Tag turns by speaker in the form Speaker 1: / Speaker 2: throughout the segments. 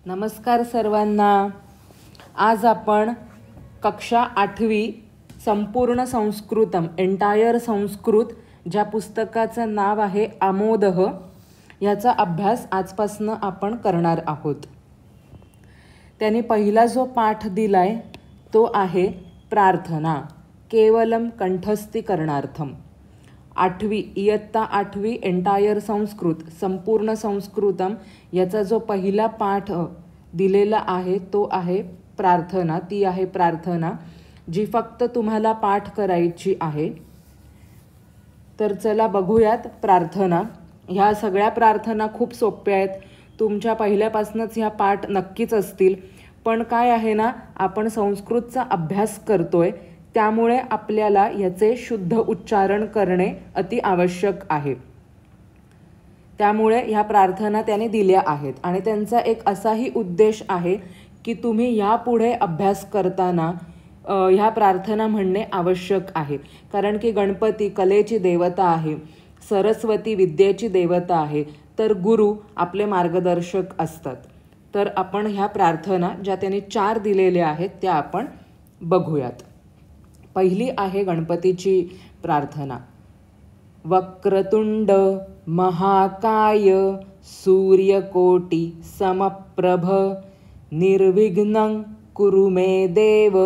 Speaker 1: नमस्कार सर्वांना. आज आपण कक्षा 8वी संपूर्ण संस्कृतम एंटायर संस्कृत ज्या पुस्तकाचं नाव आहे आमोदः याचा अभ्यास आजपासून आपण करणार आहोत. त्याने पहिला जो पाठ दिलाय तो आहे प्रार्थना केवलम कंठस्थीकरणार्थम. 8वी इयत्ता 8वी एंटायर संस्कृत संपूर्ण संस्कृतम याचा जो पहिला पाठ दिलेला आहे तो आहे प्रार्थना. ती आहे प्रार्थना जी फक्त तुम्हाला पाठ करायची आहे. तर चला बघूयात प्रार्थना. ह्या सगळ्या प्रार्थना खूप सोप्या आहेत. तुमच्या पहिल्यापासूनच ह्या पाठ नक्कीच असतील. पण काय आहे ना, आपण संस्कृतचा अभ्यास करतोय त्यामुळे आपल्याला याचे शुद्ध उच्चारण करणे अति आवश्यक आहे. त्यामुळे ह्या प्रार्थना त्याने दिल्या आहेत आणि त्यांचा एक असाही उद्देश आहे की तुम्ही यापुढे अभ्यास करताना ह्या प्रार्थना म्हणणे आवश्यक आहे. कारण की गणपती कलेची देवता आहे, सरस्वती विद्येची देवता आहे, तर गुरु आपले मार्गदर्शक असतात. तर आपण ह्या प्रार्थना ज्या त्यांनी 4 दिलेल्या आहेत त्या आपण बघूयात. पहिली आहे गणपतीची प्रार्थना. वक्रतुंड महाकाय सूर्यकोटी समप्रभ निर्विघ्नं कुरु मे देव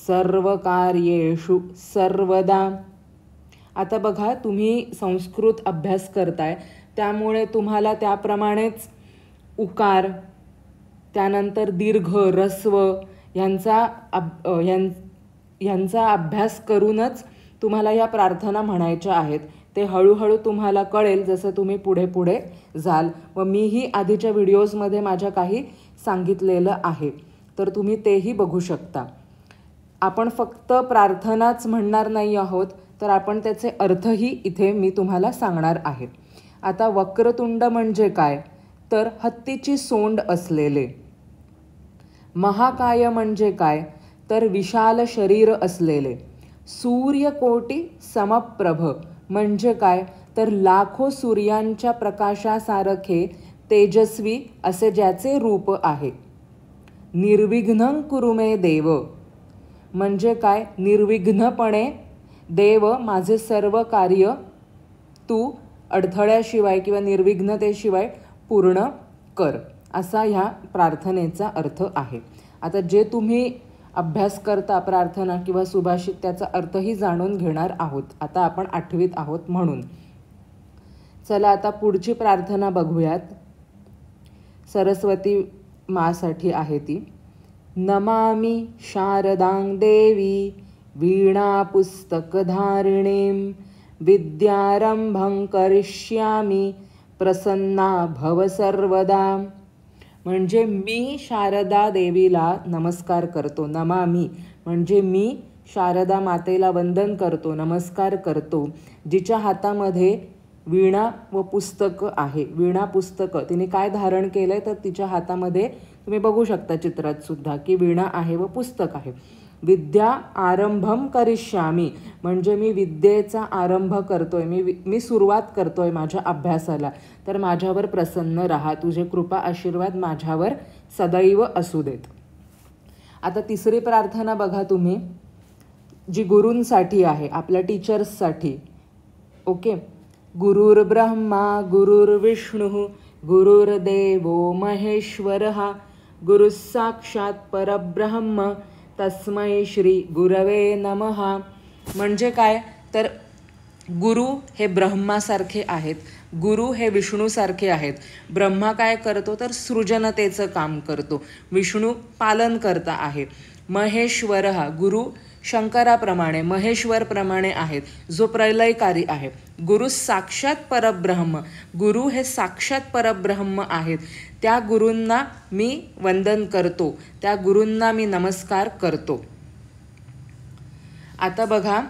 Speaker 1: सर्वकार्येषु सर्वदा. आता बघा, तुम्ही संस्कृत अभ्यास करताय त्यामुळे तुम्हाला त्याप्रमाणेच उकार त्यानंतर दीर्घ ह्रस्व यांचा अभ्यास करूनच तुम्हाला या प्रार्थना म्हणायच्या आहेत. ते हळूहळू तुम्हाला कळेल जसं तुम्ही पुढे पुढे जाल. व मीही आधीच्या व्हिडिओजमध्ये माझ्या काही सांगितलेलं आहे, तर तुम्ही तेही बघू शकता. आपण फक्त प्रार्थनाच म्हणणार नाही आहोत, तर आपण त्याचे अर्थही इथे मी तुम्हाला सांगणार आहे. आता वक्रतुंड म्हणजे काय, तर हत्तीची सोंड असलेले. महाकाय म्हणजे काय, तर विशाल शरीर असलेले. सूर्यकोटी समप्रभ म्हणजे काय, तर लाखो सूर्यांच्या प्रकाशासारखे तेजस्वी असे ज्याचे रूप आहे. निर्विघ्नं कुरु मे देव म्हणजे काय, निर्विघ्नपणे देव माझे सर्व कार्य तू अडथळ्याशिवाय किंवा निर्विघ्नतेशिवाय पूर्ण कर, असा ह्या प्रार्थनेचा अर्थ आहे. आता जे तुम्ही अभ्यास करता प्रार्थना किंवा सुभाषित त्याचा अर्थही जाणून घेणार आहोत. आता आपण 8वीत आहोत म्हणून. चला आता पुढची प्रार्थना बघूयात. सरस्वती मासाठी आहे ती. नमामि शारदां देवी वीणा पुस्तकधारिणीं विद्यारंभं करिष्यामि प्रसन्ना भव सर्वदा. म्हणजे मी शारदा देवीला नमस्कार करतो. नमामि म्हणजे मी शारदा मातेला वंदन करतो, नमस्कार करतो, जिच्या हातामध्ये वीणा व पुस्तक आहे. वीणा पुस्तक तिने काय धारण केलंय, तर तिच्या हातामध्ये तुम्ही बघू शकता चित्रात सुद्धा की वीणा आहे व पुस्तक आहे. विद्या आरंभम करिष्यामी म्हणजे मी विद्येचा आरंभ करतोय, मी सुरुवात करतोय माझ्या अभ्यासाला, तर माझ्यावर प्रसन्न राहा, तुझे कृपा आशीर्वाद माझ्यावर सदैव असू देत. आता तिसरी प्रार्थना बघा तुम्ही, जी गुरूंसाठी आहे, आपल्या टीचर्ससाठी. ओके. गुरुर्ब्रह्मा गुरुर्विष्णू गुरुर्देवो महेश्वरः गुरुः साक्षात परब्रह्म तस्मै श्री गुरवे नमः. म्हणजे काय, तर गुरु हे ब्रह्मासारखे आहेत, गुरु हे विष्णूसारखे आहेत. ब्रह्मा काय करतो, तर सृजनतेचं काम करतो. विष्णू पालन करता आहे. महेश्वर गुरु शंकराप्रमाणे महेश्वरप्रमाणे आहेत, जो प्रलयकारी आहे. गुरु साक्षात परब्रह्म गुरु हे साक्षात परब्रह्म आहेत. त्या गुरूंना मी वंदन करतो, त्या गुरूंना मी नमस्कार करतो. आता बघा,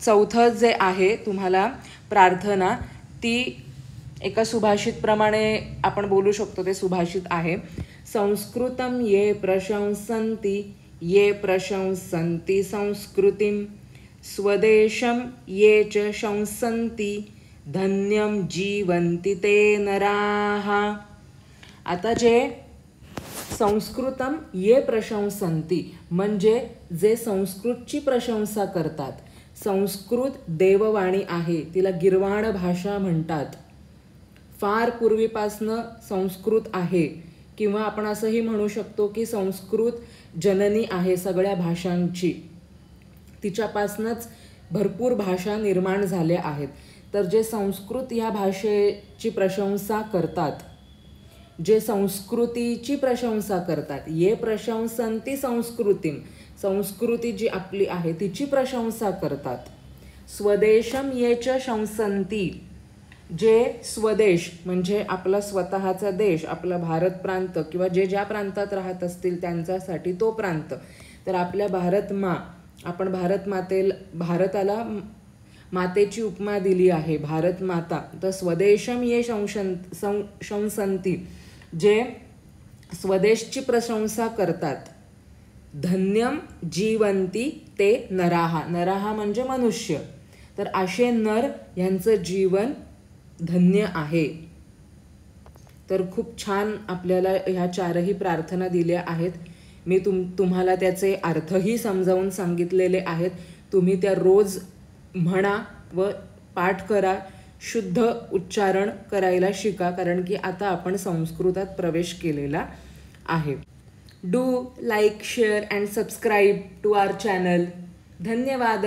Speaker 1: चौथं जे आहे तुम्हाला प्रार्थना, ती एका सुभाषितप्रमाणे आपण बोलू शकतो. ते सुभाषित आहे. संस्कृतं ये प्रशंसन्ति संस्कृतिं स्वदेशं ये च शंसन्ति धन्यं जीवन्ति ते नराः. आता जे संस्कृतम ये प्रशंसन्ति म्हणजे जे संस्कृतची प्रशंसा करतात. संस्कृत देववाणी आहे, तिला गिर्वाण भाषा म्हणतात. फार पूर्वीपासनं संस्कृत आहे, किंवा आपण असंही म्हणू शकतो की संस्कृत जननी आहे सगळ्या भाषांची. तिच्यापासूनच भरपूर भाषा निर्माण झाल्या आहेत. तर जे संस्कृत या भाषेची प्रशंसा करतात, जे संस्कृतीची प्रशंसा करतात, ये प्रशंसन्ति संस्कृतीम, संस्कृती जी आपली आहे तिची प्रशंसा करतात. स्वदेशम ये च शंसन्ति, जे स्वदेश म्हणजे आपला स्वतःचा देश, आपला भारत प्रांत किंवा जे ज्या प्रांतात राहत असतील त्यांच्यासाठी तो प्रांत. तर आपल्या आपण भारताला मातेची उपमा दिली आहे, भारत माता. तर स्वदेशम ये शंसन्ति, जे स्वदेशची प्रशंसा करतात. धन्यम जीवंती ते नराहा, नराहा म्हणजे मनुष्य. तर असे नर यांचं जीवन धन्य आहे. तर खूप छान आपल्याला ह्या चारही प्रार्थना दिल्या आहेत. मी तुम्हाला त्याचे अर्थही समजावून सांगितलेले आहेत. तुम्ही त्या रोज म्हणा व पाठ करा, शुद्ध उच्चारण करायला शिका, कारण की आता आपण संस्कृतात प्रवेश केलेला आहे. Do like, share and subscribe to our channel. धन्यवाद.